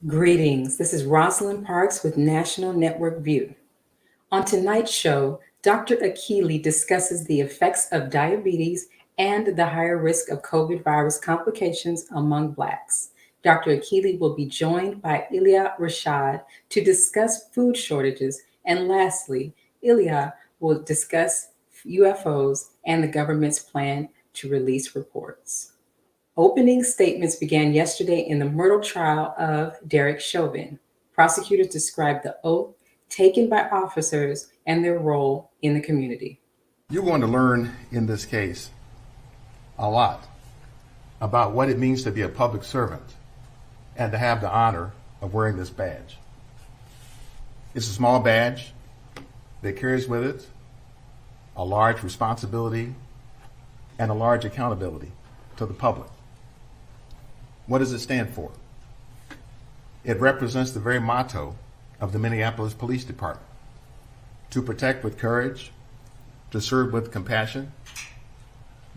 Greetings. This is Rosalind Parks with National Network View. On tonight's show, Dr. Akili discusses the effects of diabetes and the higher risk of COVID virus complications among Blacks. Dr. Akili will be joined by Ilia Rashad to discuss food shortages. And lastly, Ilia will discuss UFOs and the government's plan to release reports. Opening statements began yesterday in the Myrtle trial of Derek Chauvin. Prosecutors described the oath taken by officers and their role in the community. You're going to learn in this case a lot about what it means to be a public servant and to have the honor of wearing this badge. It's a small badge that carries with it a large responsibility and a large accountability to the public. What does it stand for? It represents the very motto of the Minneapolis Police Department: to protect with courage, to serve with compassion.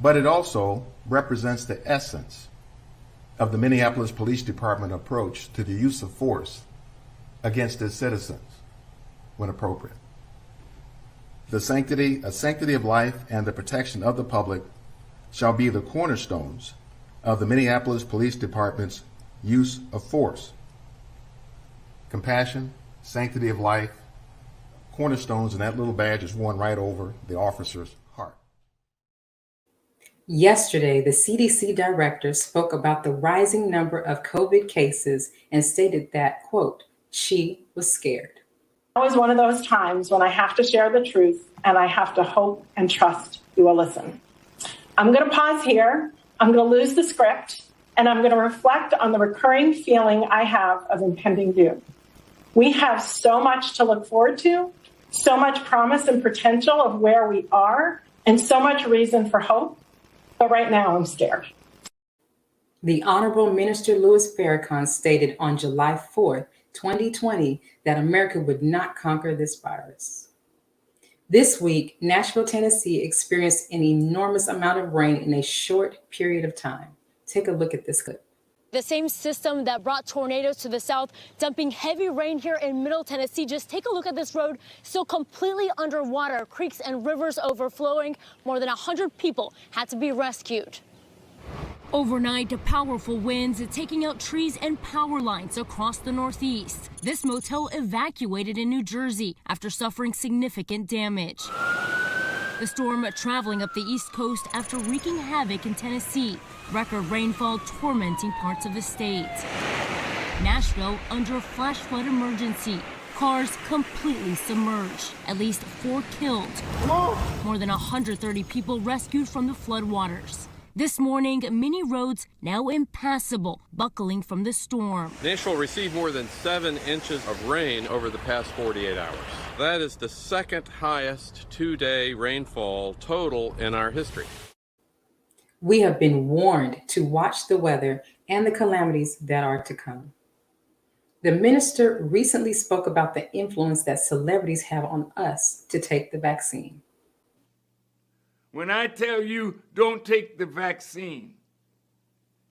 But it also represents the essence of the Minneapolis Police Department approach to the use of force against its citizens when appropriate. A sanctity of life and the protection of the public shall be the cornerstones of the Minneapolis Police Department's use of force. Compassion, sanctity of life, cornerstones, and that little badge is worn right over the officer's heart. Yesterday, the CDC director spoke about the rising number of COVID cases and stated that, quote, she was scared. That was one of those times when I have to share the truth and I have to hope and trust you will listen. I'm going to pause here. I'm going to lose the script, and I'm going to reflect on the recurring feeling I have of impending doom. We have so much to look forward to, so much promise and potential of where we are, and so much reason for hope. But right now, I'm scared. The Honorable Minister Louis Farrakhan stated on July 4th, 2020, that America would not conquer this virus. This week, Nashville, Tennessee experienced an enormous amount of rain in a short period of time. Take a look at this clip. The same system that brought tornadoes to the south, dumping heavy rain here in Middle Tennessee. Just take a look at this road, still completely underwater, creeks and rivers overflowing. More than 100 people had to be rescued. Overnight, powerful winds taking out trees and power lines across the Northeast. This motel evacuated in New Jersey after suffering significant damage. The storm traveling up the East Coast after wreaking havoc in Tennessee. Record rainfall tormenting parts of the state. Nashville under a flash flood emergency. Cars completely submerged. At least 4 killed. More than 130 people rescued from the floodwaters. This morning, many roads now impassable, buckling from the storm. Nashville received more than 7 inches of rain over the past 48 hours. That is the second highest 2-day rainfall total in our history. We have been warned to watch the weather and the calamities that are to come. The minister recently spoke about the influence that celebrities have on us to take the vaccine. When I tell you don't take the vaccine,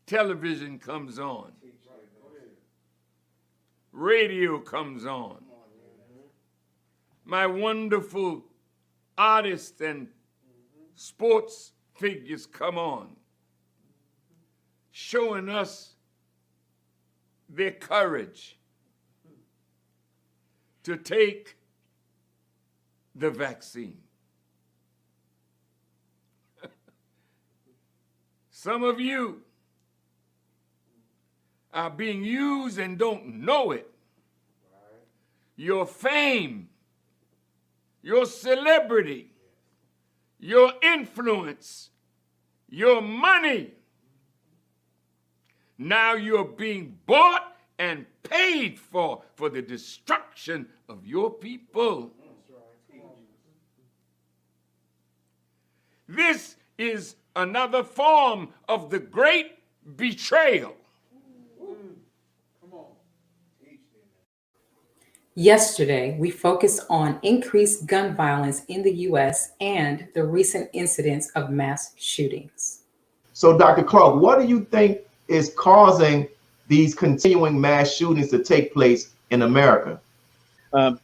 television comes on. Radio comes on. My wonderful artists and sports figures come on, showing us their courage to take the vaccine. Some of you are being used and don't know it. Your fame, your celebrity, your influence, your money. Now you're being bought and paid for the destruction of your people. This is another form of the great betrayal. Yesterday, we focused on increased gun violence in the U.S. and the recent incidents of mass shootings. So, Dr. Clark, what do you think is causing these continuing mass shootings to take place in America?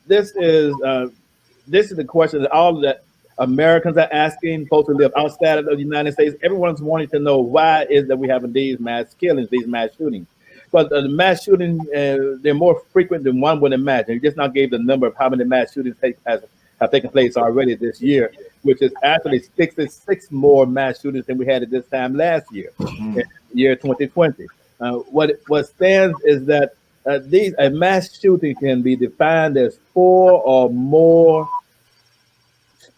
This is the question that all the Americans are asking, folks who live outside of the United States. Everyone's wanting to know why is that we having these mass killings, these mass shootings. But the mass shootings, they're more frequent than one would imagine. You just now gave the number of how many mass shootings have taken place already this year, which is actually 66 more mass shootings than we had at this time last year, year 2020. What stands is that a mass shooting can be defined as 4 or more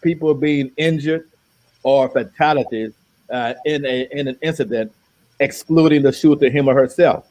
people being injured or fatalities in an incident, excluding the shooter, him or herself.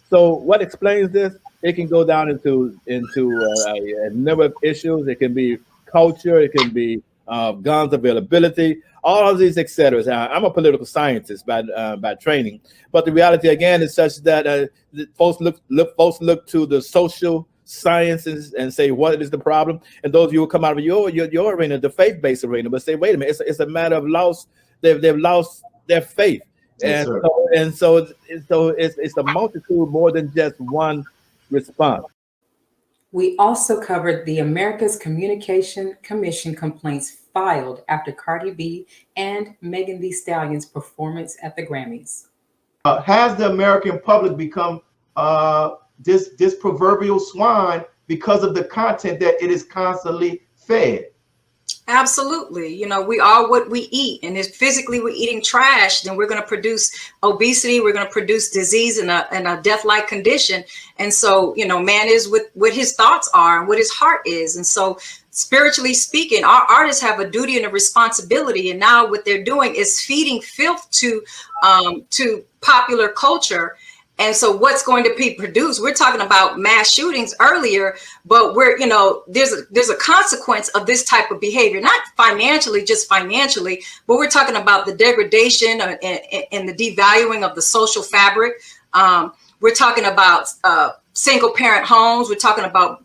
So what explains this? It can go down into a number of issues. It can be culture. It can be guns availability. All of these, etc. I'm a political scientist by training, but the reality again is such that folks look to the social sciences and say what is the problem, and those of you who come out of your arena, the faith-based arena, but say, wait a minute, it's a matter of loss. They've lost their faith, Yes, and so it's a multitude more than just one response. We also covered the America's Communication Commission complaints filed after Cardi B and Megan Thee Stallion's performance at the Grammys. Has the American public become this proverbial swine because of the content that it is constantly fed? Absolutely. You know, we are what we eat, and if physically we're eating trash, then we're going to produce obesity. We're going to produce disease and a death-like condition. And so, you know, man is what his thoughts are and what his heart is. And so spiritually speaking, our artists have a duty and a responsibility. And now what they're doing is feeding filth to popular culture. And so what's going to be produced? We're talking about mass shootings earlier, but there's a consequence of this type of behavior, not just financially, but we're talking about the degradation and the devaluing of the social fabric. We're talking about single parent homes. We're talking about,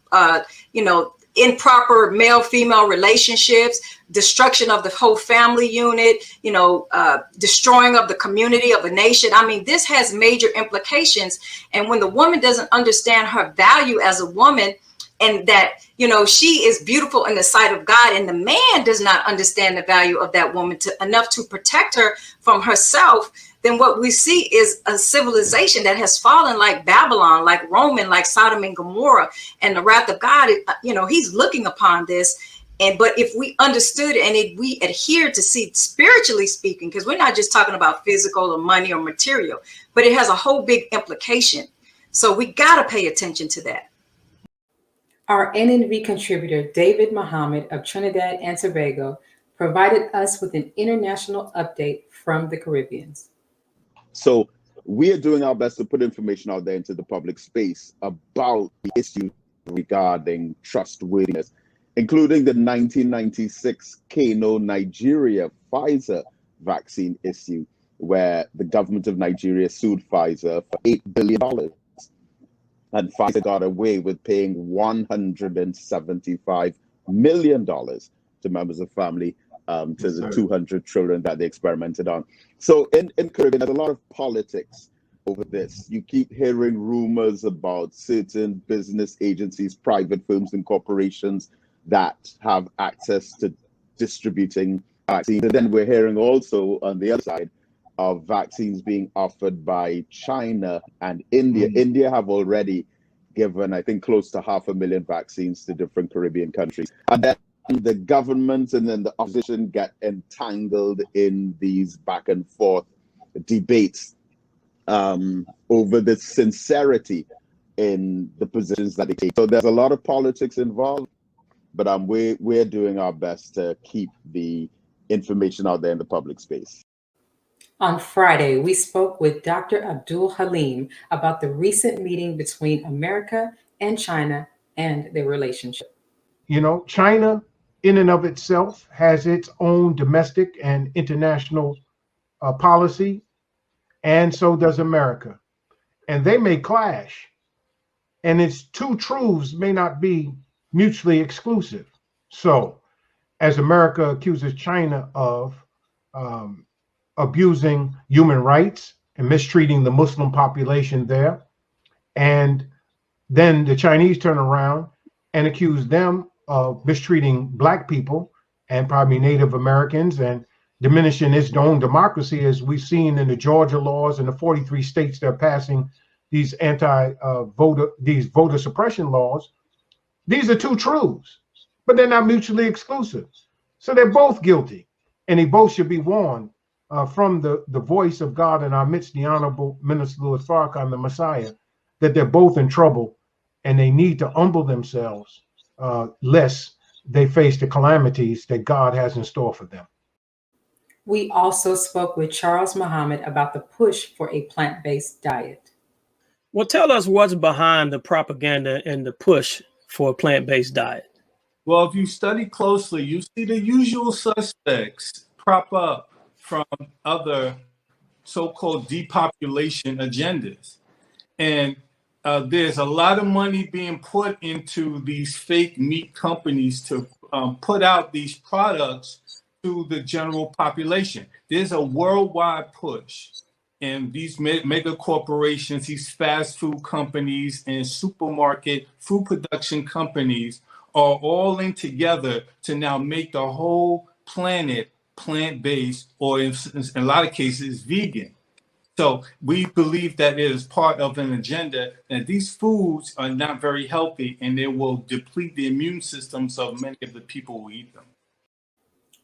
improper male-female relationships, destruction of the whole family unit, destroying of the community, of a nation. I mean, this has major implications. And when the woman doesn't understand her value as a woman, and that, she is beautiful in the sight of God, and the man does not understand the value of that woman enough to protect her from herself, then what we see is a civilization that has fallen like Babylon, like Rome, like Sodom and Gomorrah. And the wrath of God, he's looking upon this. But if we understood and we adhere to see, spiritually speaking, because we're not just talking about physical or money or material, but it has a whole big implication. So we got to pay attention to that. Our NNV contributor, David Muhammad of Trinidad and Tobago, provided us with an international update from the Caribbean. So we are doing our best to put information out there into the public space about the issue regarding trustworthiness, including the 1996 Kano, Nigeria Pfizer vaccine issue, where the government of Nigeria sued Pfizer for $8 billion. And Pfizer got away with paying $175 million to members of family, to the 200 children that they experimented on. So in Caribbean, there's a lot of politics over this. You keep hearing rumors about certain business agencies, private firms and corporations that have access to distributing vaccines. And then we're hearing also on the other side of vaccines being offered by China and India. India have already given, I think, close to 500,000 vaccines to different Caribbean countries. And then the government and then the opposition get entangled in these back and forth debates over the sincerity in the positions that they take. So there's a lot of politics involved, but we're doing our best to keep the information out there in the public space. On Friday, we spoke with Dr. Abdul Halim about the recent meeting between America and China and their relationship. China in and of itself has its own domestic and international policy, and so does America. And they may clash, and its two truths may not be mutually exclusive. So as America accuses China of abusing human rights and mistreating the Muslim population there, And then the Chinese turn around and accuse them of mistreating black people and probably Native Americans and diminishing its own democracy, as we've seen in the Georgia laws and the 43 states that are passing these voter suppression laws. These are two truths, but they're not mutually exclusive. So they're both guilty, and they both should be warned from the voice of God in our midst, the Honorable Minister Louis Farrakhan, the Messiah, that they're both in trouble and they need to humble themselves lest they face the calamities that God has in store for them. We also spoke with Charles Muhammad about the push for a plant-based diet. Well, tell us what's behind the propaganda and the push for a plant-based diet. Well, if you study closely, you see the usual suspects prop up from other so-called depopulation agendas. And there's a lot of money being put into these fake meat companies to put out these products to the general population. There's a worldwide push. And these mega corporations, these fast food companies and supermarket food production companies are all in together to now make the whole planet plant-based, or in a lot of cases, vegan. So we believe that it is part of an agenda that these foods are not very healthy and they will deplete the immune systems of many of the people who eat them.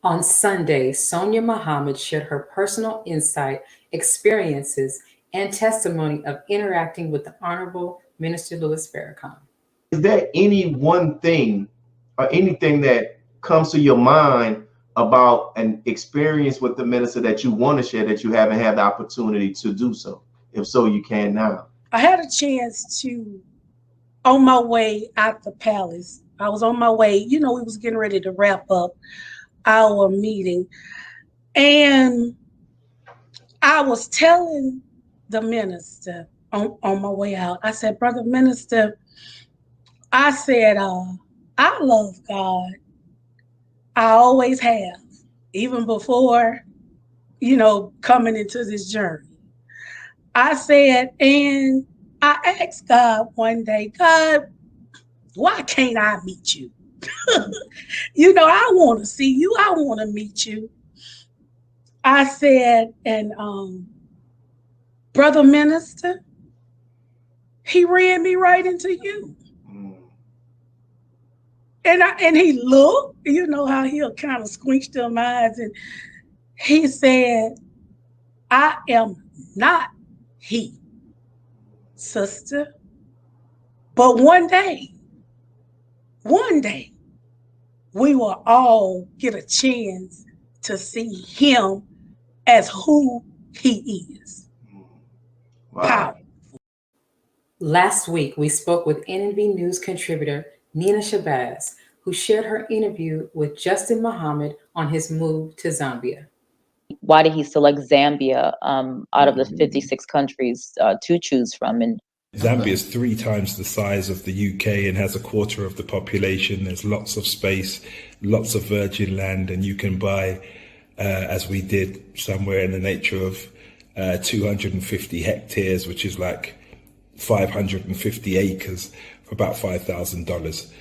On Sunday, Sonia Muhammad shared her personal insight, experiences, and testimony of interacting with the Honorable Minister Louis Farrakhan. Is there any one thing or anything that comes to your mind about an experience with the minister that you want to share that you haven't had the opportunity to do so? If so, you can now. I had a chance to, on my way out the palace, I was on my way, we was getting ready to wrap up our meeting. And I was telling the minister on my way out, I said, Brother Minister, I said, I love God. I always have, even before, coming into this journey. I said, and I asked God one day, God, why can't I meet you? I want to see you. I want to meet you. I said, and Brother Minister, he ran me right into you. And he looked, how he'll kind of squinch them eyes, and he said, I am not he, sister. But one day, we will all get a chance to see him as who he is. Wow. Last week, we spoke with NNV News contributor Nina Shabazz, who shared her interview with Justin Muhammad on his move to Zambia. Why did he select Zambia out of the 56 countries to choose from? And Zambia is 3 times the size of the UK and has a quarter of the population. There's lots of space, lots of virgin land, and you can buy, as we did, somewhere in the nature of 250 hectares, which is like 550 acres for about $5,000.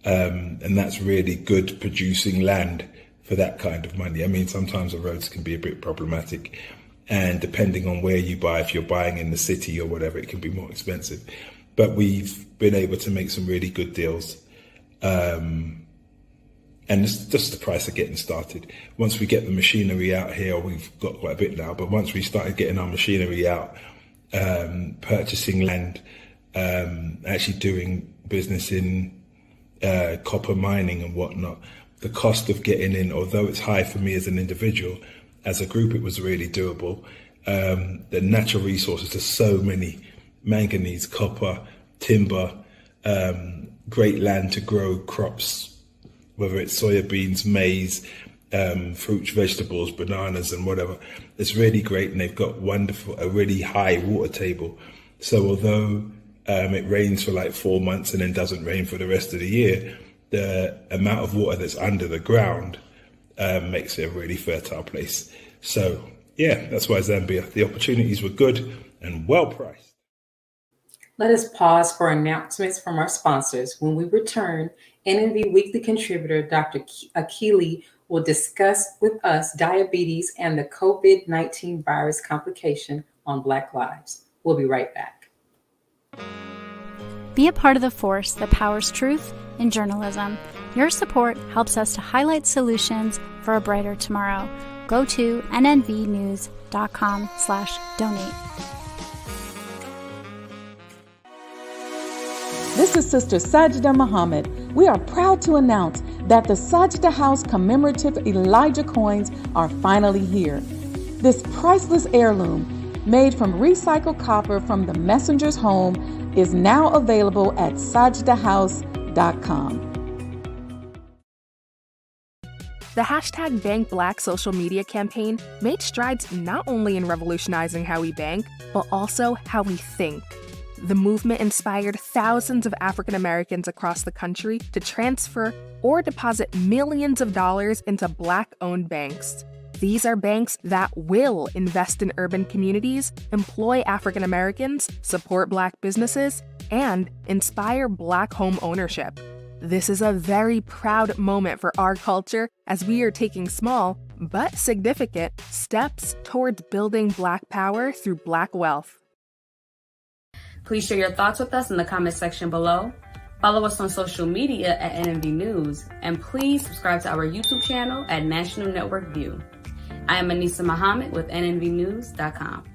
And that's really good producing land for that kind of money. I mean, sometimes the roads can be a bit problematic, and depending on where you buy, if you're buying in the city or whatever, it can be more expensive. But we've been able to make some really good deals. And it's just the price of getting started. Once we get the machinery out here, we've got quite a bit now, but once we started getting our machinery out, purchasing land, actually doing business in copper mining and whatnot, the cost of getting in, although it's high for me as an individual, as a group it was really doable. The natural resources, there's so many: manganese, copper, timber, great land to grow crops, whether it's soybeans, maize, fruits, vegetables, bananas and whatever. It's really great, and they've got a really high water table. So although it rains for like 4 months and then doesn't rain for the rest of the year, the amount of water that's under the ground makes it a really fertile place. So yeah, that's why Zambia, the opportunities were good and well priced. Let us pause for announcements from our sponsors. When we return, NNV Weekly contributor Dr. Akili will discuss with us diabetes and the COVID-19 virus complication on Black lives. We'll be right back. Be a part of the force that powers truth in journalism. Your support helps us to highlight solutions for a brighter tomorrow. Go to nnvnews.com/donate. This is Sister Sajida Muhammad. We are proud to announce that the Sajida House commemorative Elijah coins are finally here. This priceless heirloom, made from recycled copper from the messenger's home, is now available at sajidahouse.com. The hashtag Bank Black social media campaign made strides not only in revolutionizing how we bank, but also how we think. The movement inspired thousands of African Americans across the country to transfer or deposit millions of dollars into Black-owned banks. These are banks that will invest in urban communities, employ African Americans, support Black businesses, and inspire Black home ownership. This is a very proud moment for our culture as we are taking small, but significant, steps towards building Black power through Black wealth. Please share your thoughts with us in the comment section below. Follow us on social media at NNV News, and please subscribe to our YouTube channel at National Network View. I am Anissa Muhammad with nnvnews.com.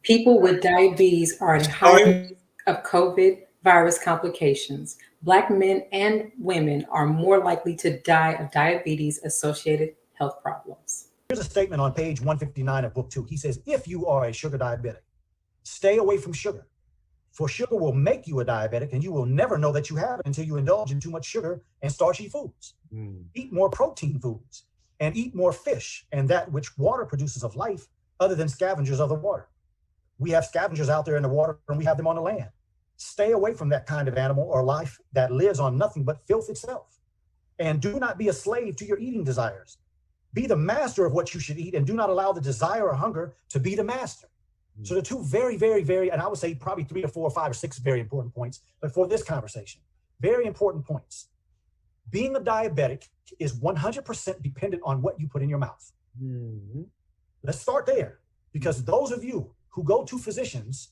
People with diabetes are at higher risk of COVID virus complications. Black men and women are more likely to die of diabetes-associated health problems. Here's a statement on page 159 of book 2. He says, if you are a sugar diabetic, stay away from sugar, for sugar will make you a diabetic and you will never know that you have it until you indulge in too much sugar and starchy foods. Eat more protein foods and eat more fish and that which water produces of life other than scavengers of the water. We have scavengers out there in the water and we have them on the land. Stay away from that kind of animal or life that lives on nothing but filth itself. And do not be a slave to your eating desires. Be the master of what you should eat and do not allow the desire or hunger to be the master. So the two very, very, very, and I would say probably 3 or 4 or 5 or 6 very important points, but for this conversation, very important points. Being a diabetic is 100% dependent on what you put in your mouth. Let's start there, because those of you who go to physicians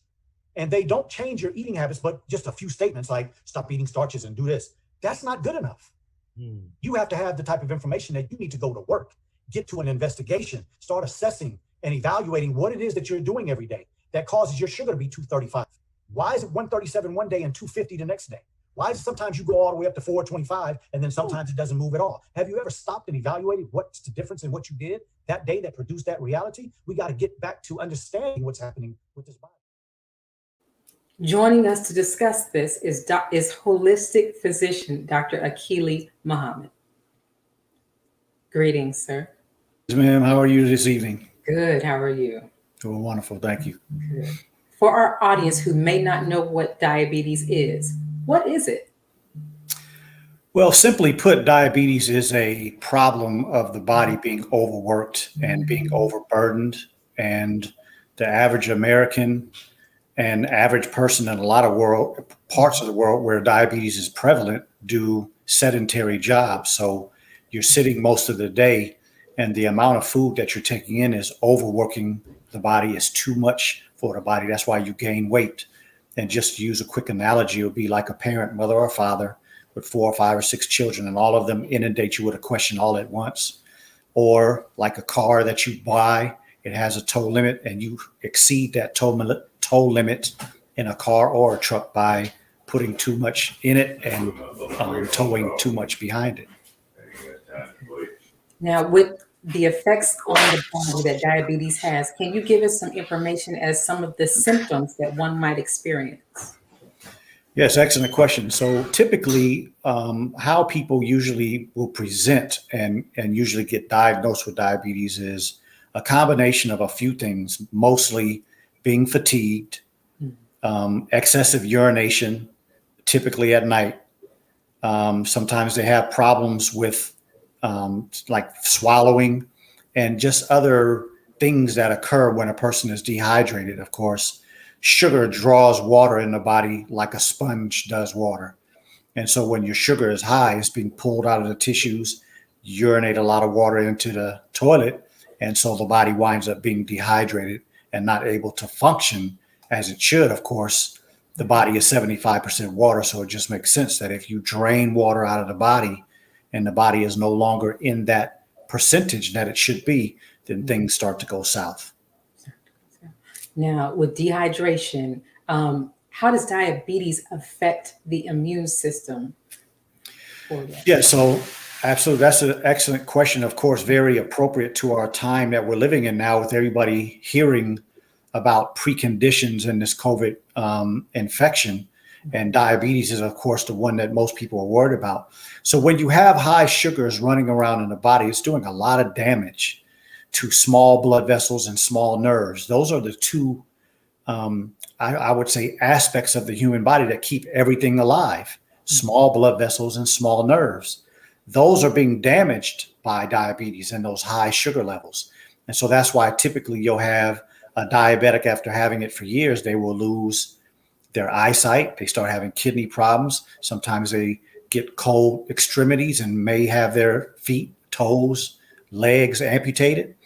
and they don't change your eating habits, but just a few statements like stop eating starches and do this, that's not good enough. You have to have the type of information that you need to go to work, get to an investigation, start assessing and evaluating what it is that you're doing every day that causes your sugar to be 235. Why is it 137 one day and 250 the next day? Why is it sometimes you go all the way up to 425 and then sometimes it doesn't move at all? Have you ever stopped and evaluated what's the difference in what you did that day that produced that reality? We got to get back to understanding what's happening with this body. Joining us to discuss this is holistic physician, Dr. Akili Muhammad. Greetings, sir. Yes, ma'am. How are you this evening? Good. How are you? Doing wonderful. Thank you. Good. For our audience who may not know what diabetes is, what is it? Well, simply put, diabetes is a problem of the body being overworked and being overburdened. And the average American and average person in a lot of parts of the world where diabetes is prevalent do sedentary jobs. So you're sitting most of the day and the amount of food that you're taking in is overworking the body, is too much for the body. That's why you gain weight. And just to use a quick analogy, it would be like a parent, mother or father, with 4 or 5 or 6 children, and all of them inundate you with a question all at once. Or like a car that you buy, it has a tow limit, and you exceed that tow limit in a car or a truck by putting too much in it and towing too much behind it. Now, with the effects on the body that diabetes has, can you give us some information as some of the symptoms that one might experience? Yes, excellent question. So typically, how people usually will present and usually get diagnosed with diabetes is a combination of a few things, mostly being fatigued, excessive urination, typically at night. Sometimes they have problems with like swallowing and just other things that occur when a person is dehydrated. Of course, sugar draws water in the body like a sponge does water. And so when your sugar is high, it's being pulled out of the tissues, urinate a lot of water into the toilet. And so the body winds up being dehydrated and not able to function as it should. Of course, the body is 75% water. So it just makes sense that if you drain water out of the body and the body is no longer in that percentage that it should be, then things start to go south. Now, with dehydration, how does diabetes affect the immune system? Yeah, so absolutely. That's an excellent question. Of course, very appropriate to our time that we're living in now, with everybody hearing about preconditions in this COVID infection. And diabetes is, of course, the one that most people are worried about. So when you have high sugars running around in the body, it's doing a lot of damage to small blood vessels and small nerves. Those are the two, I would say, aspects of the human body that keep everything alive: small blood vessels and small nerves. Those are being damaged by diabetes and those high sugar levels. And so that's why typically you'll have a diabetic, after having it for years, they will lose their eyesight. They start having kidney problems. Sometimes they get cold extremities and may have their feet, toes, legs amputated.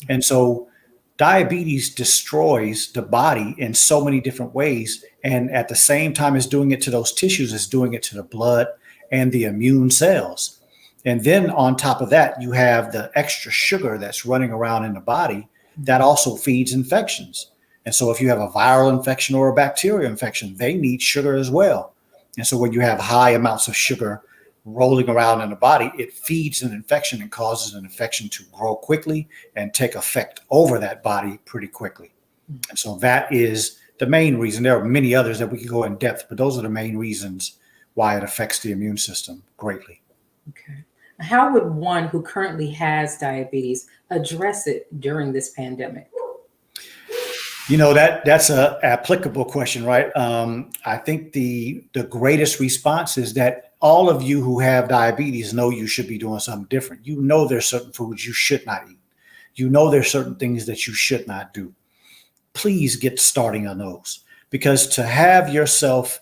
And so diabetes destroys the body in so many different ways. And at the same time as doing it to those tissues, it's doing it to the blood and the immune cells. And then on top of that, you have the extra sugar that's running around in the body that also feeds infections. And so if you have a viral infection or a bacterial infection, they need sugar as well. And so when you have high amounts of sugar rolling around in the body, it feeds an infection and causes an infection to grow quickly and take effect over that body pretty quickly. And so that is the main reason. There are many others that we could go in depth, but those are the main reasons why it affects the immune system greatly. Okay. How would one who currently has diabetes address it during this pandemic? You know, that's a applicable question, right? I think the greatest response is that all of you who have diabetes know you should be doing something different. You know there's certain foods you should not eat. You know there's certain things that you should not do. Please get starting on those, because to have yourself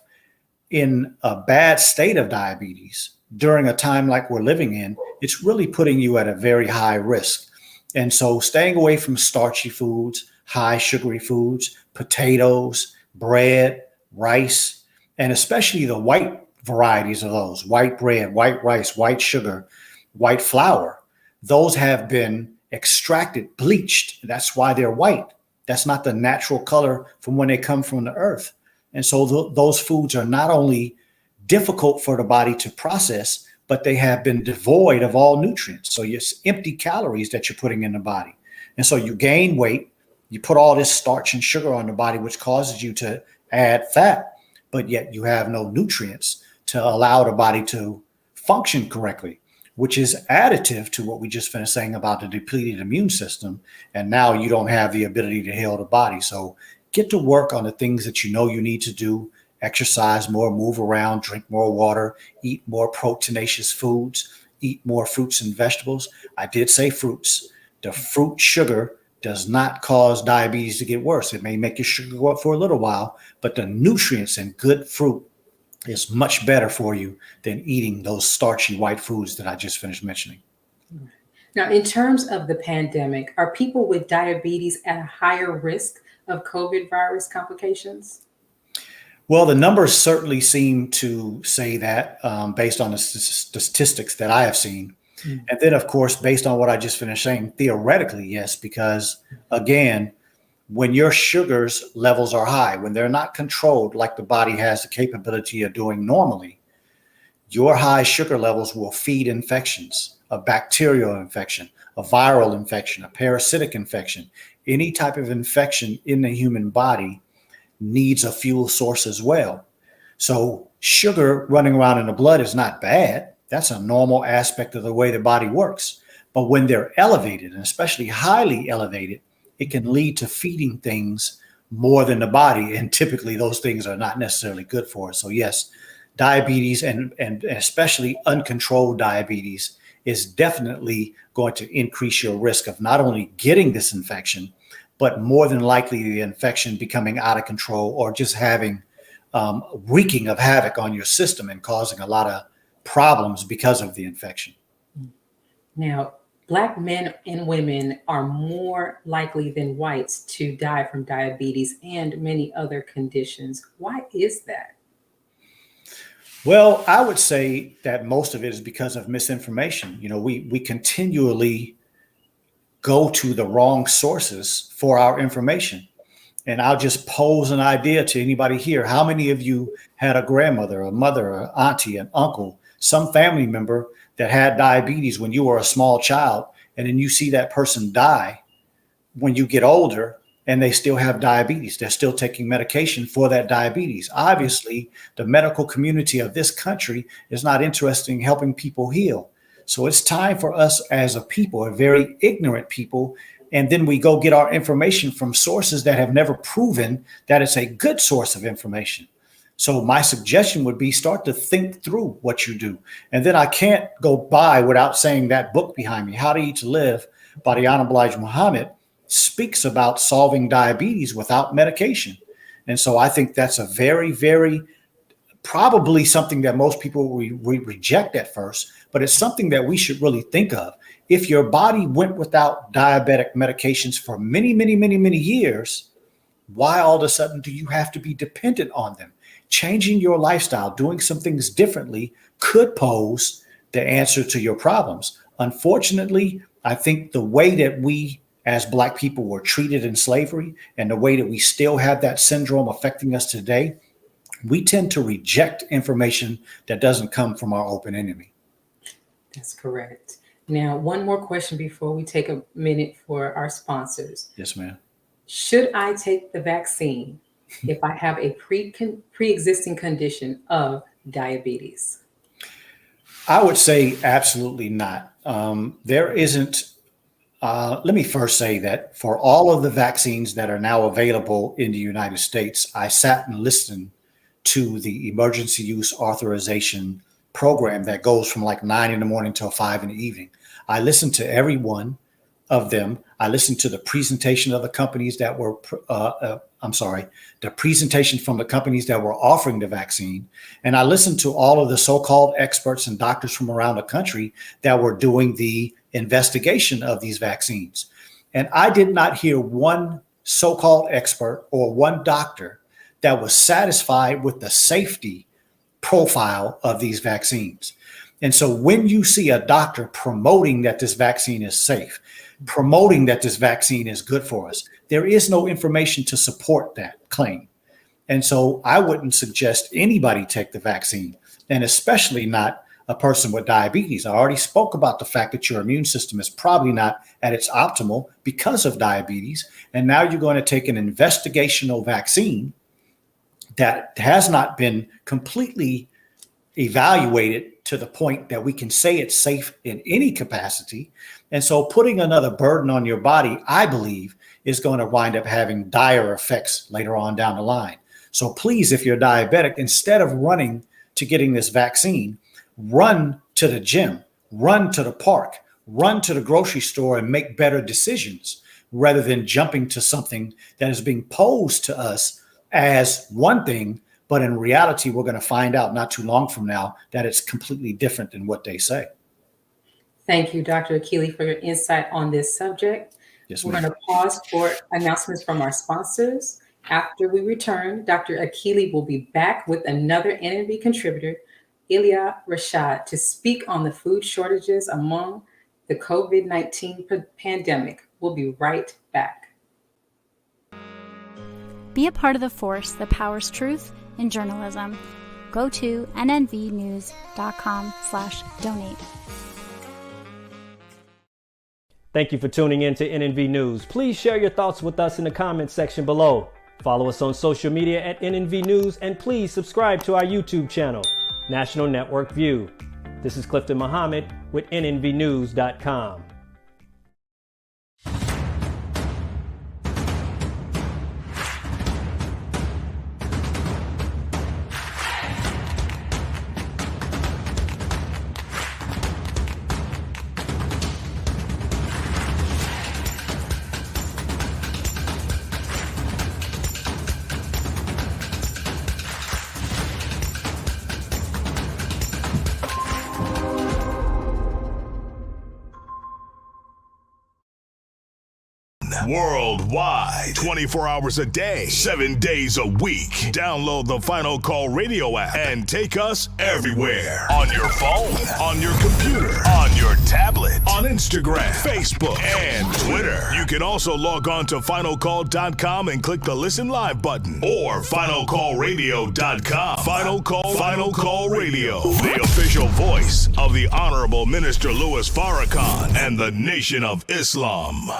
in a bad state of diabetes during a time like we're living in, it's really putting you at a very high risk. And so staying away from starchy foods, high sugary foods, potatoes, bread, rice, and especially the white varieties of those: white bread, white rice, white sugar, white flour. Those have been extracted, bleached. That's why they're white. That's not the natural color from when they come from the earth. And so those foods are not only difficult for the body to process, but they have been devoid of all nutrients. So it's empty calories that you're putting in the body. And so you gain weight, you put all this starch and sugar on the body, which causes you to add fat, but yet you have no nutrients to allow the body to function correctly, which is additive to what we just finished saying about the depleted immune system. And now you don't have the ability to heal the body. So get to work on the things that you know you need to do: exercise more, move around, drink more water, eat more proteinaceous foods, eat more fruits and vegetables. I did say fruits. The fruit sugar does not cause diabetes to get worse. It may make your sugar go up for a little while, but the nutrients in good fruit is much better for you than eating those starchy white foods that I just finished mentioning. Now, in terms of the pandemic, are people with diabetes at a higher risk of COVID virus complications? Well, the numbers certainly seem to say that, based on the statistics that I have seen. And then, of course, based on what I just finished saying, theoretically, yes, because again, when your sugars levels are high, when they're not controlled like the body has the capability of doing normally, your high sugar levels will feed infections, a bacterial infection, a viral infection, a parasitic infection. Any type of infection in the human body needs a fuel source as well. So sugar running around in the blood is not bad. That's a normal aspect of the way the body works. But when they're elevated, and especially highly elevated, it can lead to feeding things more than the body. And typically those things are not necessarily good for us. So yes, diabetes and especially uncontrolled diabetes is definitely going to increase your risk of not only getting this infection, but more than likely the infection becoming out of control or just having wreaking of havoc on your system and causing a lot of problems because of the infection. Now, Black men and women are more likely than whites to die from diabetes and many other conditions. Why is that? Well, I would say that most of it is because of misinformation. You know, we continually go to the wrong sources for our information. And I'll just pose an idea to anybody here. How many of you had a grandmother, a mother, an auntie, an uncle, some family member that had diabetes when you were a small child, and then you see that person die when you get older and they still have diabetes? They're still taking medication for that diabetes. Obviously, the medical community of this country is not interested in helping people heal. So it's time for us as a people, a very ignorant people, and then we go get our information from sources that have never proven that it's a good source of information. So my suggestion would be start to think through what you do. And then I can't go by without saying that book behind me, How to Eat to Live by the Honorable Elijah Muhammad, speaks about solving diabetes without medication. And so I think that's a very, very, probably something that most people we reject at first, but it's something that we should really think of. If your body went without diabetic medications for many, many, many, many years, why all of a sudden do you have to be dependent on them? Changing your lifestyle, doing some things differently could pose the answer to your problems. Unfortunately, I think the way that we as Black people were treated in slavery and the way that we still have that syndrome affecting us today, we tend to reject information that doesn't come from our open enemy. That's correct. Now, one more question before we take a minute for our sponsors. Yes, ma'am. Should I take the vaccine if I have a pre-existing condition of diabetes? I would say absolutely not. There isn't, let me first say that for all of the vaccines that are now available in the United States, I sat and listened to the emergency use authorization program that goes from like 9 in the morning till 5 in the evening. I listened to every one of them. I listened to the presentation of the companies that were, the presentation from the companies that were offering the vaccine. And I listened to all of the so-called experts and doctors from around the country that were doing the investigation of these vaccines. And I did not hear one so-called expert or one doctor that was satisfied with the safety profile of these vaccines. And so when you see a doctor promoting that this vaccine is safe, promoting that this vaccine is good for us, there is no information to support that claim. And so I wouldn't suggest anybody take the vaccine, and especially not a person with diabetes. I already spoke about the fact that your immune system is probably not at its optimal because of diabetes. And now you're going to take an investigational vaccine that has not been completely evaluated to the point that we can say it's safe in any capacity. And so putting another burden on your body, I believe, is going to wind up having dire effects later on down the line. So please, if you're diabetic, instead of running to getting this vaccine, run to the gym, run to the park, run to the grocery store and make better decisions rather than jumping to something that is being posed to us as one thing. But in reality, we're going to find out not too long from now that it's completely different than what they say. Thank you, Dr. Akili, for your insight on this subject. Yes, we're ma'am. going to pause for announcements from our sponsors. After we return, Dr. Akili will be back with another NNV contributor, Ilia Rashad, to speak on the food shortages among the COVID-19 pandemic. We'll be right back. Be a part of the force that powers truth in journalism. go to nnvnews.com/donate. Thank you for tuning in to NNV News. Please share your thoughts with us in the comments section below. Follow us on social media at NNV News, and please subscribe to our YouTube channel, National Network View. This is Clifton Muhammad with nnvnews.com. Worldwide, 24 hours a day, 7 days a week. Download the Final Call Radio app and take us everywhere. On your phone, on your computer, on your tablet, on Instagram, Facebook, and Twitter. You can also log on to finalcall.com and click the Listen Live button, or finalcallradio.com. Final Call Radio, the official voice of the Honorable Minister Louis Farrakhan and the Nation of Islam.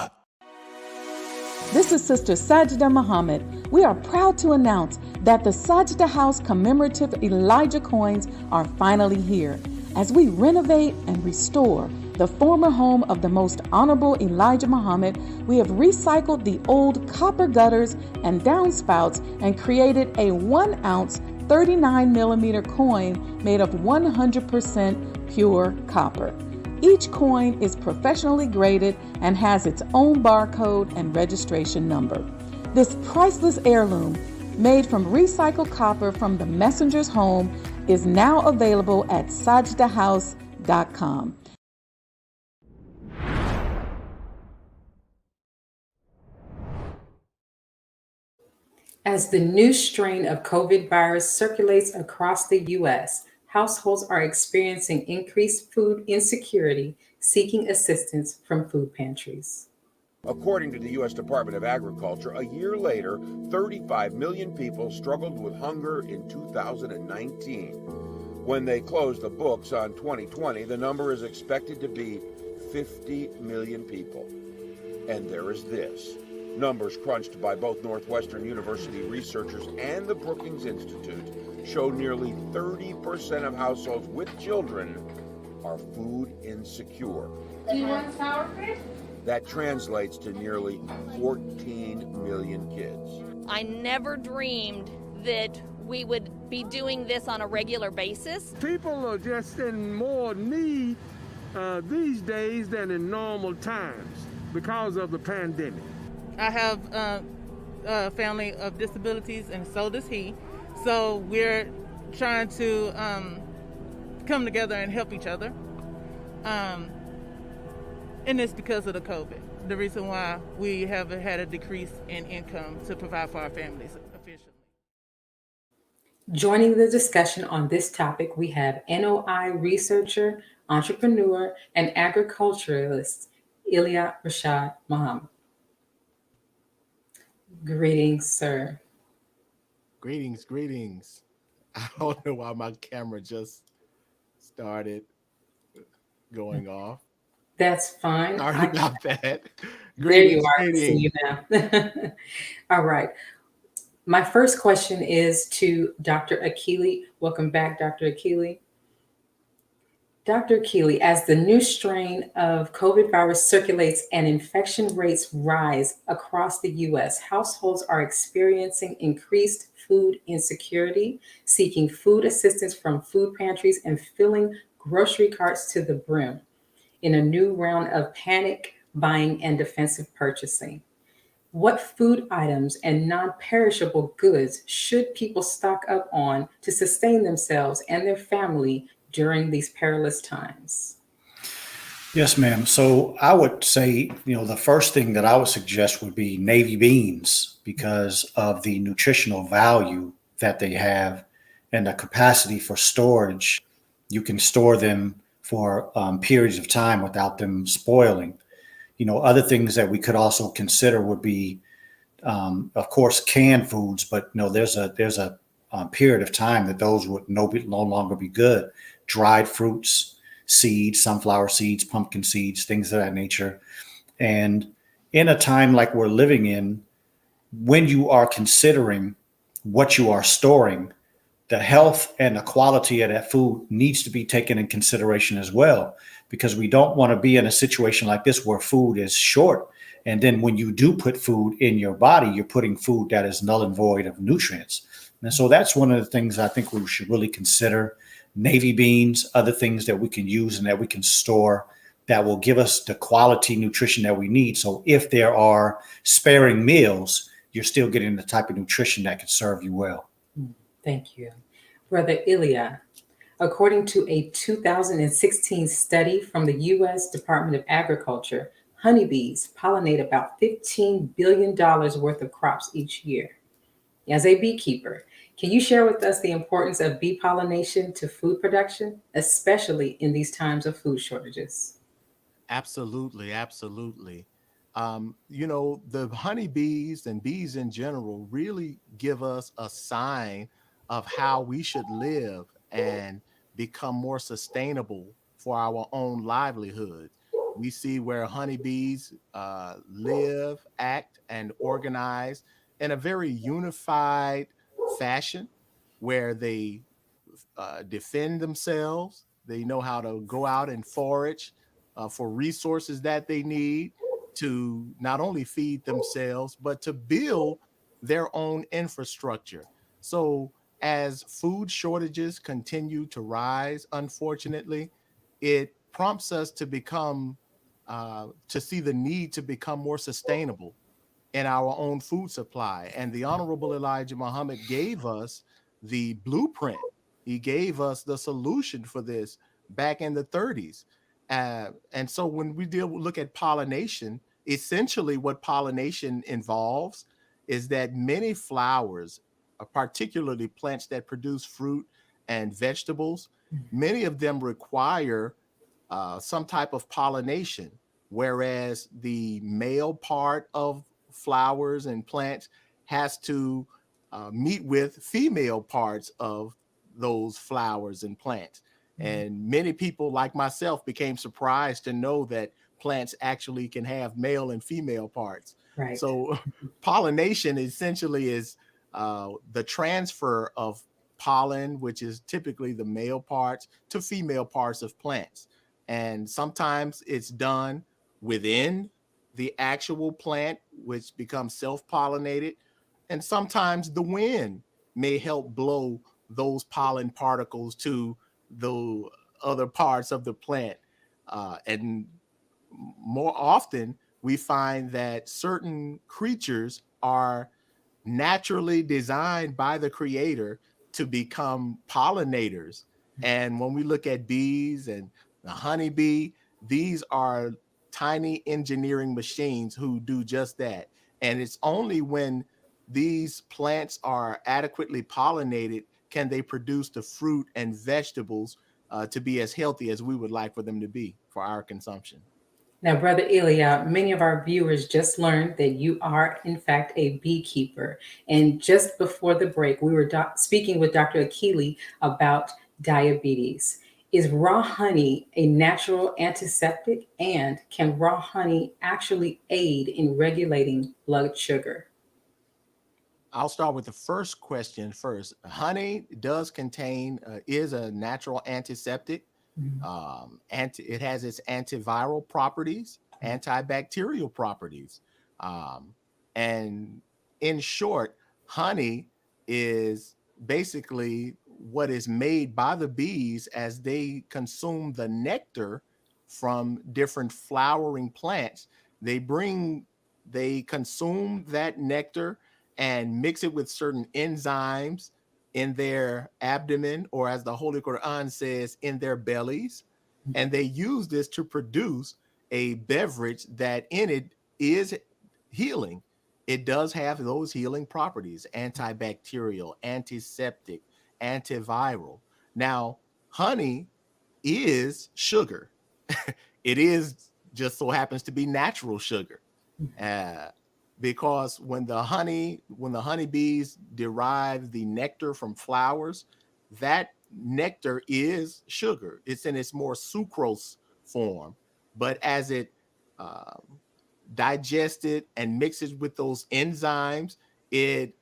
This is Sister Sajda Muhammad. We are proud to announce that the Sajda House commemorative Elijah coins are finally here. As we renovate and restore the former home of the Most Honorable Elijah Muhammad, we have recycled the old copper gutters and downspouts and created a 1 ounce 39mm coin made of 100% pure copper. Each coin is professionally graded and has its own barcode and registration number. This priceless heirloom, made from recycled copper from the messenger's home, is now available at sajdahouse.com. As the new strain of COVID virus circulates across the U.S., households are experiencing increased food insecurity, seeking assistance from food pantries. According to the U.S. Department of Agriculture, a year later, 35 million people struggled with hunger in 2019. When they close the books on 2020, the number is expected to be 50 million people. And there is this. Numbers crunched by both Northwestern University researchers and the Brookings Institute show nearly 30% of households with children are food insecure. Do you want sour cream? That translates to nearly 14 million kids. I never dreamed that we would be doing this on a regular basis. People are just in more need these days than in normal times because of the pandemic. I have a family of disabilities, and so does he. So we're trying to come together and help each other. And it's because of the COVID. The reason why we have had a decrease in income to provide for our families officially. Joining the discussion on this topic, we have NOI researcher, entrepreneur, and agriculturalist, Ilia Rashad Muhammad. Greetings, sir. Greetings. I don't know why my camera just started going off. That's fine. Sorry about that. There you are. I see you now. All right. My first question is to Dr. Akili. Welcome back, Dr. Akili. Dr. Akili, as the new strain of COVID virus circulates and infection rates rise across the U.S., households are experiencing increased food insecurity, seeking food assistance from food pantries, and filling grocery carts to the brim in a new round of panic buying and defensive purchasing. What food items and non-perishable goods should people stock up on to sustain themselves and their family during these perilous times? Yes, ma'am. So I would say, the first thing that I would suggest would be navy beans because of the nutritional value that they have and the capacity for storage. You can store them for periods of time without them spoiling. Other things that we could also consider would be, of course, canned foods, but there's a period of time that those would no longer be good. Dried fruits, seeds, sunflower seeds, pumpkin seeds, things of that nature. And in a time like we're living in, when you are considering what you are storing, the health and the quality of that food needs to be taken in consideration as well, because we don't want to be in a situation like this where food is short. And then when you do put food in your body, you're putting food that is null and void of nutrients. And so that's one of the things I think we should really consider. Navy beans, other things that we can use and that we can store that will give us the quality nutrition that we need. So if there are sparing meals, you're still getting the type of nutrition that can serve you well. Thank you. Brother Ilia, according to a 2016 study from the U.S. Department of Agriculture, honeybees pollinate about $15 billion worth of crops each year. As a beekeeper, can you share with us the importance of bee pollination to food production, especially in these times of food shortages? Absolutely, absolutely. The honeybees and bees in general really give us a sign of how we should live and become more sustainable for our own livelihood. We see where honeybees live, act, and organize in a very unified fashion, where they defend themselves. They know how to go out and forage for resources that they need to not only feed themselves, but to build their own infrastructure. So as food shortages continue to rise, unfortunately, it prompts us to to see the need to become more sustainable in our own food supply. And the Honorable Elijah Muhammad gave us the blueprint. He gave us the solution for this back in the 30s. And so when we look at pollination, essentially what pollination involves is that many flowers, particularly plants that produce fruit and vegetables, many of them require some type of pollination, whereas the male part of flowers and plants has to meet with female parts of those flowers and plants. And many people like myself became surprised to know that plants actually can have male and female parts. Right. So pollination essentially is the transfer of pollen, which is typically the male parts, to female parts of plants. And sometimes it's done within the actual plant, which becomes self-pollinated. And sometimes the wind may help blow those pollen particles to the other parts of the plant. And more often, we find that certain creatures are naturally designed by the creator to become pollinators. And when we look at bees and the honeybee, these are tiny engineering machines who do just that. And it's only when these plants are adequately pollinated can they produce the fruit and vegetables to be as healthy as we would like for them to be for our consumption. Now, Brother Ilia, many of our viewers just learned that you are, in fact, a beekeeper. And just before the break, we were speaking with Dr. Akili about diabetes. Is raw honey a natural antiseptic? And can raw honey actually aid in regulating blood sugar? I'll start with the first question first. Honey does contain, is a natural antiseptic. It has its antiviral properties, antibacterial properties. And in short, honey is basically what is made by the bees as they consume the nectar from different flowering plants. They consume that nectar and mix it with certain enzymes in their abdomen, or as the Holy Quran says, in their bellies. And they use this to produce a beverage that in it is healing. It does have those healing properties: antibacterial, antiseptic, antiviral. Now, honey is sugar. It is just so happens to be natural sugar. because when the honeybees derive the nectar from flowers, that nectar is sugar. It's in its more sucrose form, but as it digests it and mixes with those enzymes, it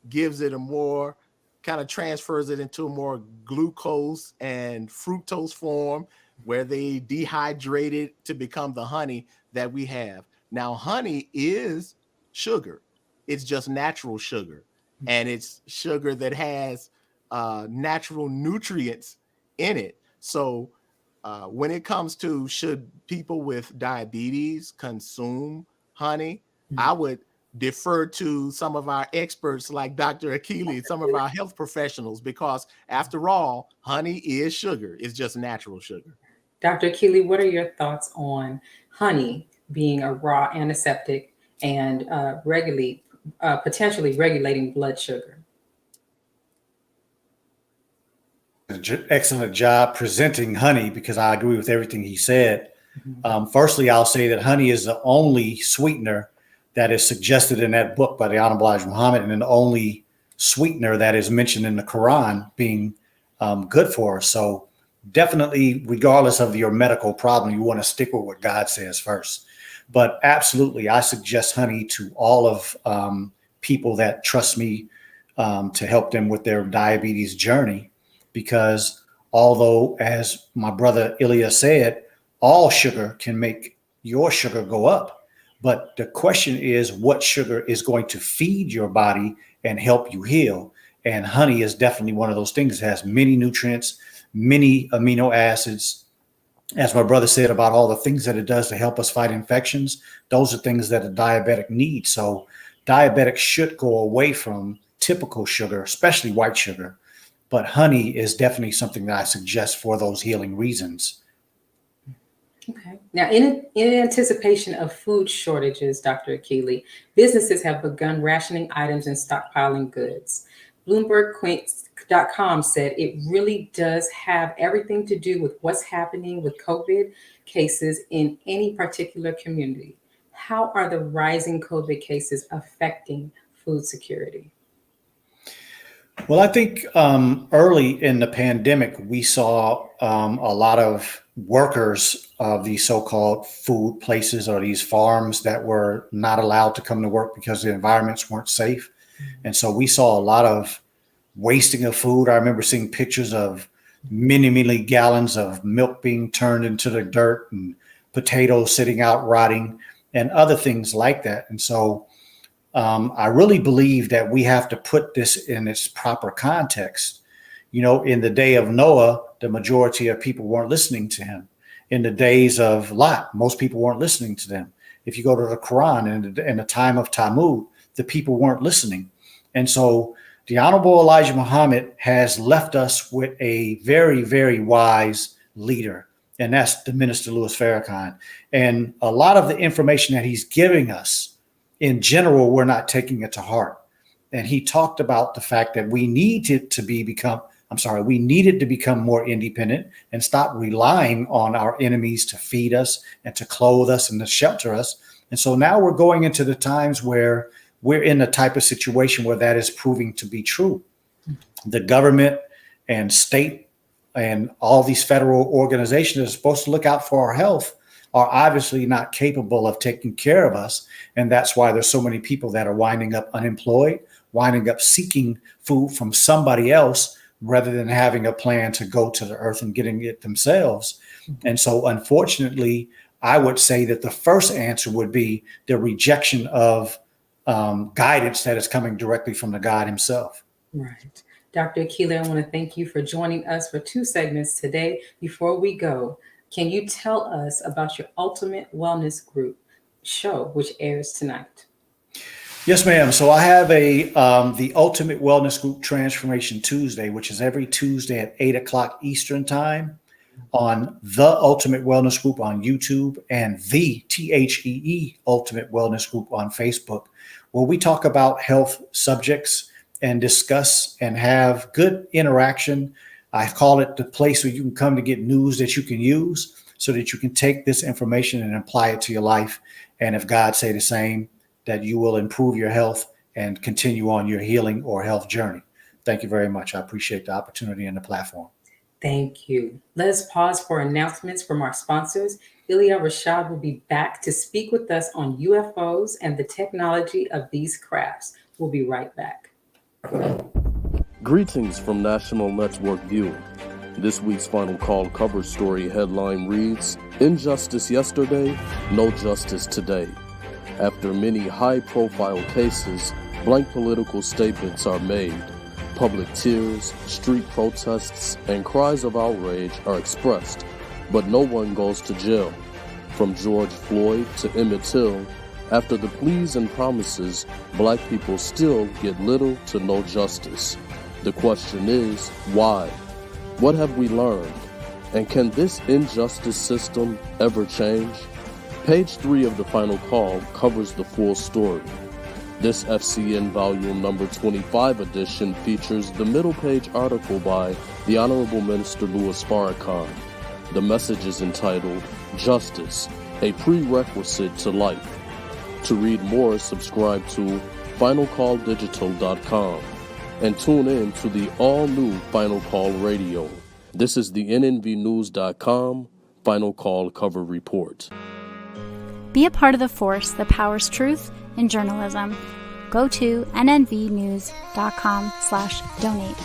gives it a more kind of transfers it into a more glucose and fructose form, where they dehydrate it to become the honey that we have. Now, honey is sugar. It's just natural sugar, and it's sugar that has natural nutrients in it. So when it comes to should people with diabetes consume honey, I would defer to some of our experts like Dr. Akili, some of our health professionals, because after all, honey is sugar. It's just natural sugar. Dr. Akili, what are your thoughts on honey being a raw antiseptic and potentially regulating blood sugar? Excellent job presenting honey, because I agree with everything he said. Firstly, I'll say that honey is the only sweetener that is suggested in that book by the Honorable Elijah Muhammad, and the only sweetener that is mentioned in the Quran being good for us. So definitely, regardless of your medical problem, you want to stick with what God says first. But absolutely, I suggest honey to all of people that trust me to help them with their diabetes journey, because although, as my brother Ilia said, all sugar can make your sugar go up. But the question is, what sugar is going to feed your body and help you heal? And honey is definitely one of those things. It has many nutrients, many amino acids. As my brother said about all the things that it does to help us fight infections, those are things that a diabetic needs. So diabetics should go away from typical sugar, especially white sugar. But honey is definitely something that I suggest for those healing reasons. Okay. Now, in anticipation of food shortages, Dr. Akili, businesses have begun rationing items and stockpiling goods. Bloomberg.com said it really does have everything to do with what's happening with COVID cases in any particular community. How are the rising COVID cases affecting food security? Well, I think early in the pandemic, we saw a lot of workers of these so-called food places or these farms that were not allowed to come to work because the environments weren't safe. And so we saw a lot of wasting of food. I remember seeing pictures of many gallons of milk being turned into the dirt and potatoes sitting out rotting and other things like that. And so I really believe that we have to put this in its proper context. You know, in the day of Noah, the majority of people weren't listening to him. In the days of Lot, most people weren't listening to them. If you go to the Quran, in the time of Tammuz, the people weren't listening. And so the Honorable Elijah Muhammad has left us with a very wise leader, and that's the Minister Louis Farrakhan. And a lot of the information that he's giving us, in general, we're not taking it to heart. And he talked about the fact that we needed to become more independent and stop relying on our enemies to feed us and to clothe us and to shelter us. And so now we're going into the times where we're in the type of situation where that is proving to be true. The government and state and all these federal organizations that are supposed to look out for our health are obviously not capable of taking care of us. And that's why there's so many people that are winding up unemployed, winding up seeking food from somebody else rather than having a plan to go to the earth and getting it themselves. And so unfortunately, I would say that the first answer would be the rejection of guidance that is coming directly from the God himself. Right. Dr. Akili, I want to thank you for joining us for 2 segments today. Before we go, can you tell us about your Ultimate Wellness Group show, which airs tonight? Yes, ma'am. So I have the Ultimate Wellness Group Transformation Tuesday, which is every Tuesday at 8:00 Eastern time on the Ultimate Wellness Group on YouTube and the THEE Ultimate Wellness Group on Facebook, where we talk about health subjects and discuss and have good interaction. I call it the place where you can come to get news that you can use so that you can take this information and apply it to your life. And if God say the same, that you will improve your health and continue on your healing or health journey. Thank you very much. I appreciate the opportunity and the platform. Thank you. Let us pause for announcements from our sponsors. Ilia Rashad will be back to speak with us on UFOs and the technology of these crafts. We'll be right back. Greetings from National Network View. This week's Final Call cover story headline reads, "Injustice yesterday, no justice today." After many high-profile cases, blank political statements are made. Public tears, street protests, and cries of outrage are expressed, but no one goes to jail. From George Floyd to Emmett Till, after the pleas and promises, black people still get little to no justice. The question is, why? What have we learned? And can this injustice system ever change? Page 3 of the Final Call covers the full story. This FCN volume number 25 edition features the middle page article by the Honorable Minister Louis Farrakhan. The message is entitled, "Justice, a Prerequisite to Life." To read more, subscribe to finalcalldigital.com and tune in to the all-new Final Call Radio. This is the nnvnews.com Final Call cover report. Be a part of the force that powers truth in journalism. Go to nnvnews.com/donate.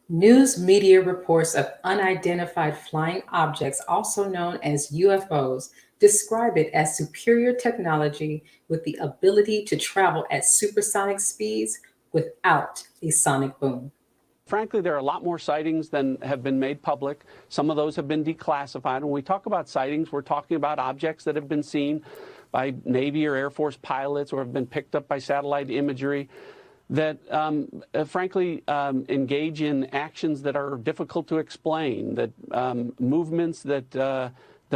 News media reports of unidentified flying objects, also known as UFOs, describe it as superior technology with the ability to travel at supersonic speeds without a sonic boom. Frankly, there are a lot more sightings than have been made public. Some of those have been declassified. When we talk about sightings, we're talking about objects that have been seen by Navy or Air Force pilots or have been picked up by satellite imagery that, frankly, engage in actions that are difficult to explain, that movements that are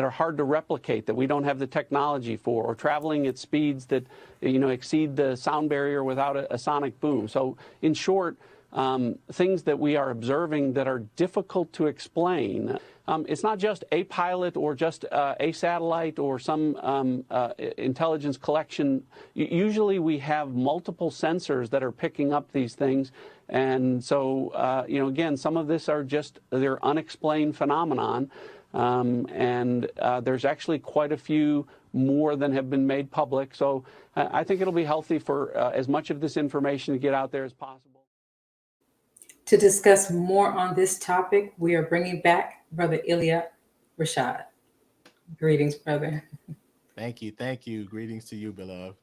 hard to replicate, that we don't have the technology for, or traveling at speeds that exceed the sound barrier without a sonic boom. So, in short, things that we are observing that are difficult to explain. It's not just a pilot or just a satellite or some intelligence collection. Usually we have multiple sensors that are picking up these things. And so, again, some of this are just they're unexplained phenomenon. There's actually quite a few more than have been made public. So I think it'll be healthy for as much of this information to get out there as possible. To discuss more on this topic, we are bringing back Brother Ilia Rashad. Greetings, brother. Thank you. Thank you. Greetings to you, beloved.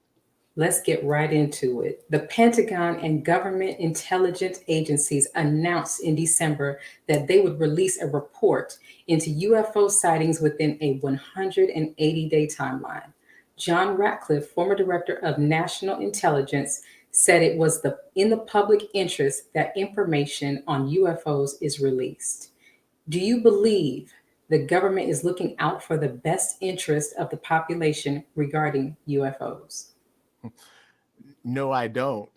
Let's get right into it. The Pentagon and government intelligence agencies announced in December that they would release a report into UFO sightings within a 180-day timeline. John Ratcliffe, former director of national intelligence, said it was in the public interest that information on UFOs is released. Do you believe the government is looking out for the best interest of the population regarding UFOs? No, I don't.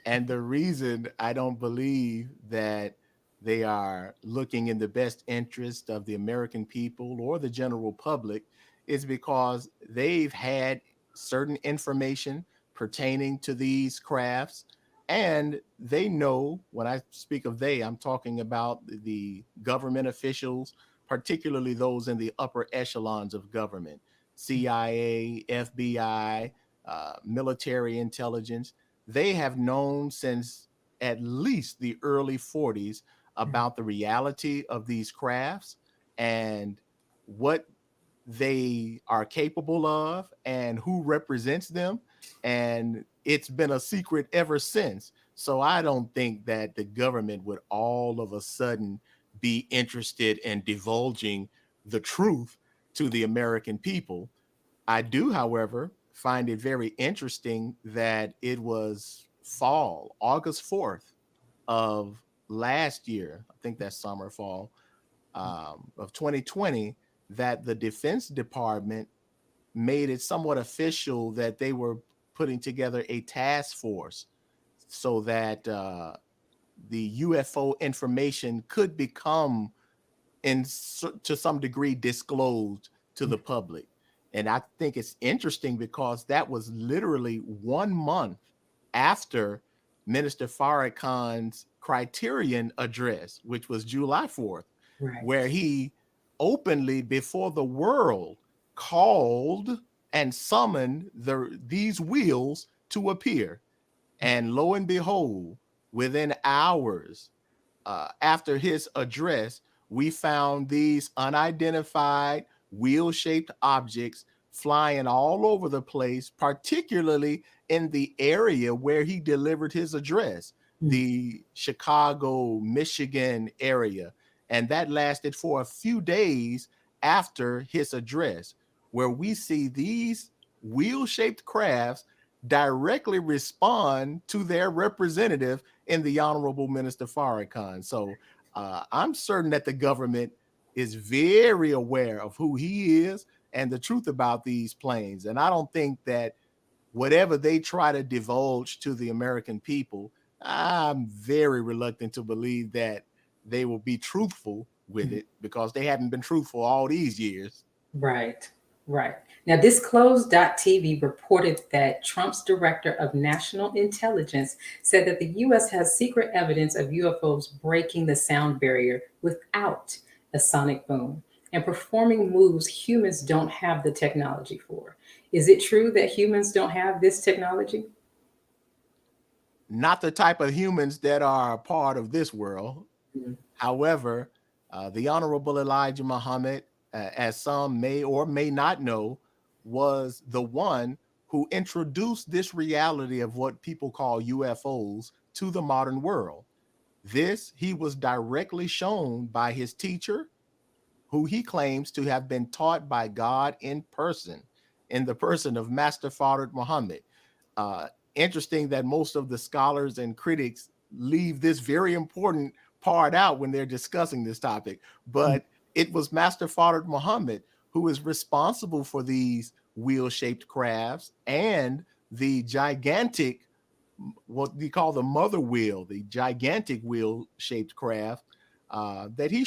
And the reason I don't believe that they are looking in the best interest of the American people or the general public is because they've had certain information pertaining to these crafts, and they know, when I speak of they, I'm talking about the government officials, particularly those in the upper echelons of government, CIA, FBI, military intelligence. They have known since at least the early 40s about the reality of these crafts and what they are capable of and who represents them. And it's been a secret ever since. So I don't think that the government would all of a sudden be interested in divulging the truth to the American people. I do, however, find it very interesting that it was fall, August 4th of last year, I think that's summer, fall, of 2020, that the Defense Department made it somewhat official that they were putting together a task force so that the UFO information could become to some degree disclosed to the public. And I think it's interesting because that was literally 1 month after Minister Farrakhan's Criterion address, which was July 4th, Right. where he openly before the world called and summoned these wheels to appear. And lo and behold, within hours after his address, we found these unidentified wheel-shaped objects flying all over the place, particularly in the area where he delivered his address, the Chicago, Michigan area. And that lasted for a few days after his address, where we see these wheel-shaped crafts directly respond to their representative in the Honorable Minister Farrakhan. So I'm certain that the government is very aware of who he is and the truth about these planes. And I don't think that whatever they try to divulge to the American people, I'm very reluctant to believe that they will be truthful with it, because they haven't been truthful all these years. Right, right. Now, Disclosed.tv reported that Trump's director of national intelligence said that the U.S. has secret evidence of UFOs breaking the sound barrier without a sonic boom and performing moves humans don't have the technology for. Is it true that humans don't have this technology? Not the type of humans that are a part of this world. However, the Honorable Elijah Muhammad, as some may or may not know, was the one who introduced this reality of what people call UFOs to the modern world. This he was directly shown by his teacher, who he claims to have been taught by God in person, in the person of Master Fard Muhammad. Interesting that most of the scholars and critics leave this very important part out when they're discussing this topic, but it was Master Fard Muhammad who is responsible for these wheel-shaped crafts and the gigantic, what we call the mother wheel, the gigantic wheel-shaped craft that he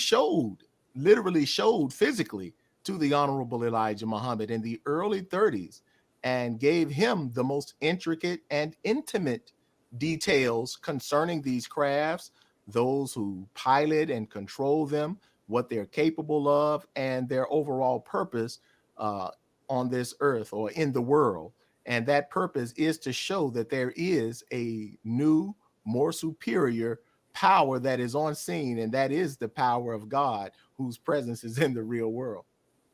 literally showed physically to the Honorable Elijah Muhammad in the early 30s, and gave him the most intricate and intimate details concerning these crafts, those who pilot and control them, what they're capable of, and their overall purpose on this earth or in the world. And that purpose is to show that there is a new, more superior power that is on scene, and that is the power of God, whose presence is in the real world.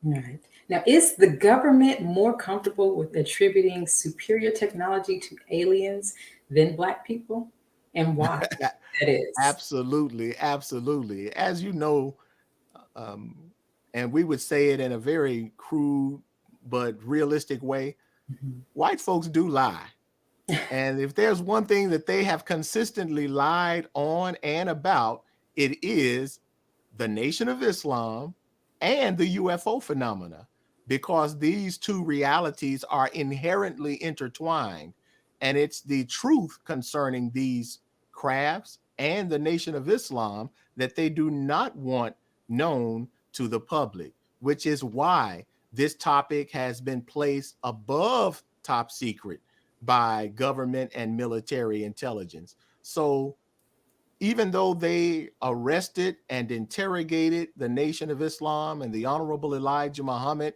Right. Now, is the government more comfortable with attributing superior technology to aliens than Black people? And why that is? Absolutely, absolutely. As you know, and we would say it in a very crude but realistic way, white folks do lie. And if there's one thing that they have consistently lied on and about, it is the Nation of Islam and the UFO phenomena, because these two realities are inherently intertwined. And it's the truth concerning these crafts and the Nation of Islam that they do not want known to the public, which is why this topic has been placed above top secret by government and military intelligence. So even though they arrested and interrogated the Nation of Islam and the Honorable Elijah Muhammad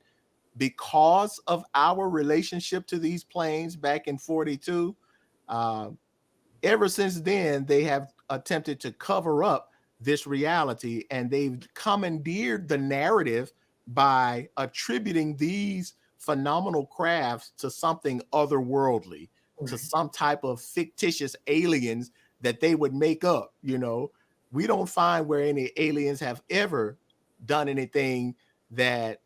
because of our relationship to these planes back in 42, ever since then, they have attempted to cover up this reality, and they've commandeered the narrative by attributing these phenomenal crafts to something otherworldly, to some type of fictitious aliens that they would make up. You know, we don't find where any aliens have ever done anything that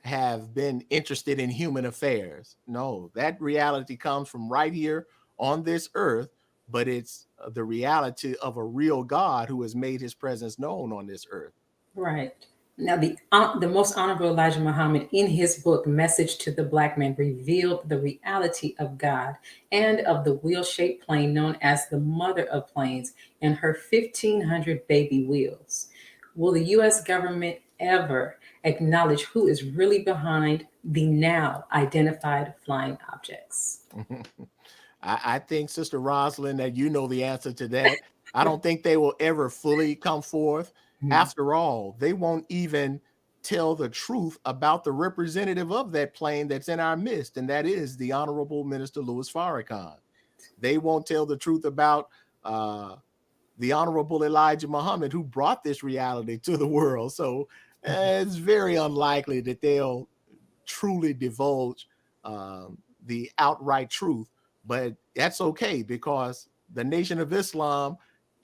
have been interested in human affairs. No, that reality comes from right here on this earth, but it's the reality of a real God who has made his presence known on this earth. Right. Now, the Most Honorable Elijah Muhammad, in his book, Message to the Black Man, revealed the reality of God and of the wheel-shaped plane known as the mother of planes and her 1,500 baby wheels. Will the U.S. government ever acknowledge who is really behind the now identified flying objects? I think, Sister Rosalind, that you know the answer to that. I don't think they will ever fully come forth. After all, they won't even tell the truth about the representative of that plane that's in our midst, and that is the Honorable Minister Louis Farrakhan. They won't tell the truth about the Honorable Elijah Muhammad, who brought this reality to the world. So it's very unlikely that they'll truly divulge the outright truth. But that's okay, because the Nation of Islam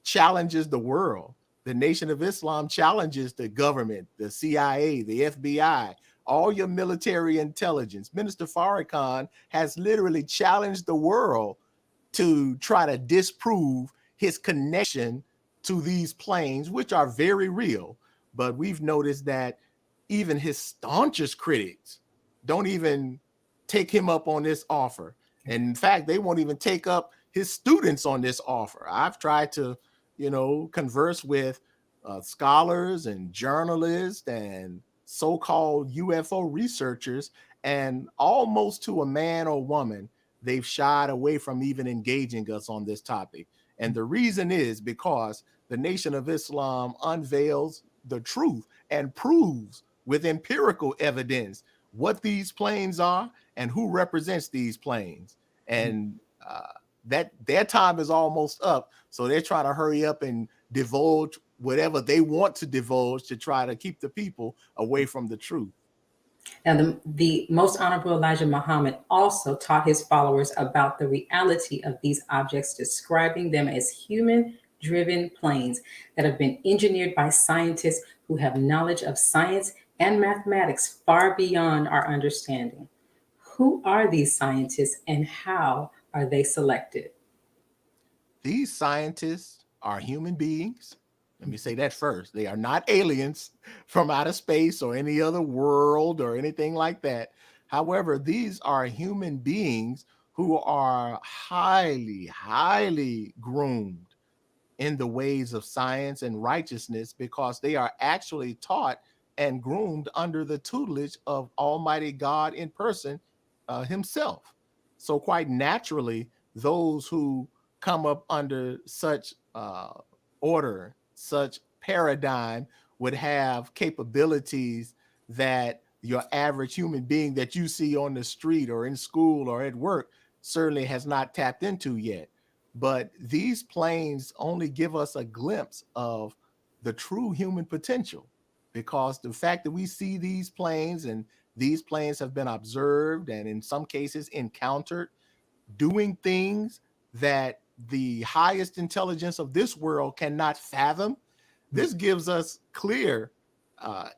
challenges the world. The Nation of Islam challenges the government, the CIA, the FBI, all your military intelligence. Minister Farrakhan has literally challenged the world to try to disprove his connection to these planes, which are very real. But we've noticed that even his staunchest critics don't even take him up on this offer. And in fact, they won't even take up his students on this offer. I've tried to, converse with scholars and journalists and so-called UFO researchers, and almost to a man or woman, they've shied away from even engaging us on this topic. And the reason is because the Nation of Islam unveils the truth and proves with empirical evidence what these planes are and who represents these planes. And that their time is almost up. So they're trying to hurry up and divulge whatever they want to divulge to try to keep the people away from the truth. Now, the Most Honorable Elijah Muhammad also taught his followers about the reality of these objects, describing them as human-driven planes that have been engineered by scientists who have knowledge of science and mathematics far beyond our understanding. Who are these scientists and how are they selected? These scientists are human beings. Let me say that first. They are not aliens from outer space or any other world or anything like that. However, these are human beings who are highly, highly groomed in the ways of science and righteousness, because they are actually taught and groomed under the tutelage of Almighty God in person himself. So quite naturally, those who come up under such order, such paradigm, would have capabilities that your average human being that you see on the street or in school or at work certainly has not tapped into yet. But these planes only give us a glimpse of the true human potential, because the fact that we see these planes, and these planes have been observed and in some cases encountered doing things that the highest intelligence of this world cannot fathom, this gives us clear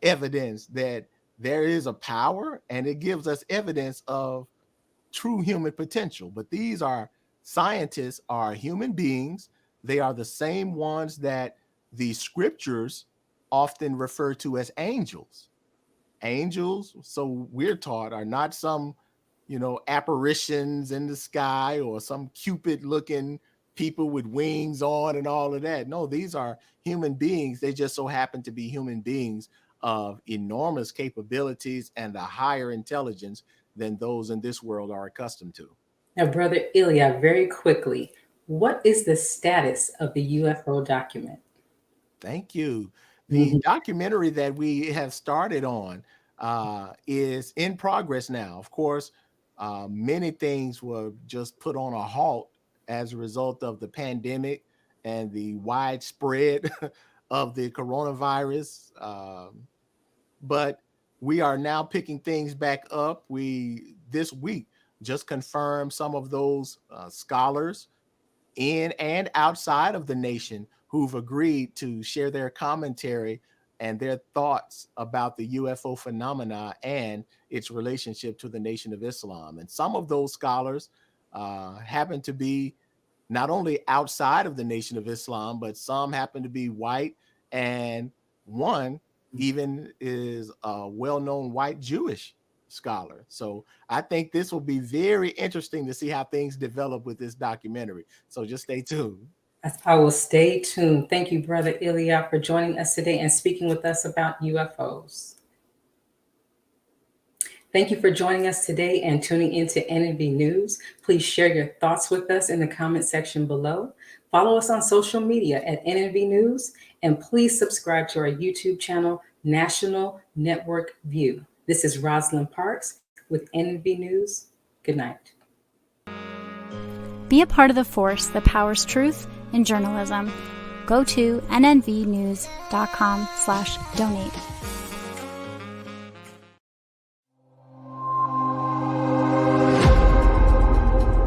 evidence that there is a power, and it gives us evidence of true human potential. But these are scientists, are human beings. They are the same ones that the scriptures often refer to as angels. Angels, so we're taught, are not some apparitions in the sky or some Cupid looking people with wings on and all of that. No, these are human beings. They just so happen to be human beings of enormous capabilities and a higher intelligence than those in this world are accustomed to. Now, Brother Ilia, very quickly, what is the status of the UFO document? Thank you. The documentary that we have started on is in progress now. Of course, many things were just put on a halt as a result of the pandemic and the widespread of the coronavirus. But we are now picking things back up. We, this week, just confirmed some of those scholars in and outside of the nation who've agreed to share their commentary and their thoughts about the UFO phenomena and its relationship to the Nation of Islam. And some of those scholars happen to be not only outside of the Nation of Islam, but some happen to be white, and one even is a well-known white Jewish scholar. So I think this will be very interesting to see how things develop with this documentary. So just stay tuned. I will stay tuned. Thank you, Brother Ilia, for joining us today and speaking with us about UFOs. Thank you for joining us today and tuning into NNV News. Please share your thoughts with us in the comment section below. Follow us on social media at NNV News, and please subscribe to our YouTube channel, National Network View. This is Rosalind Parks with NNV News. Good night. Be a part of the force that powers truth in journalism. Go to nnvnews.com/donate.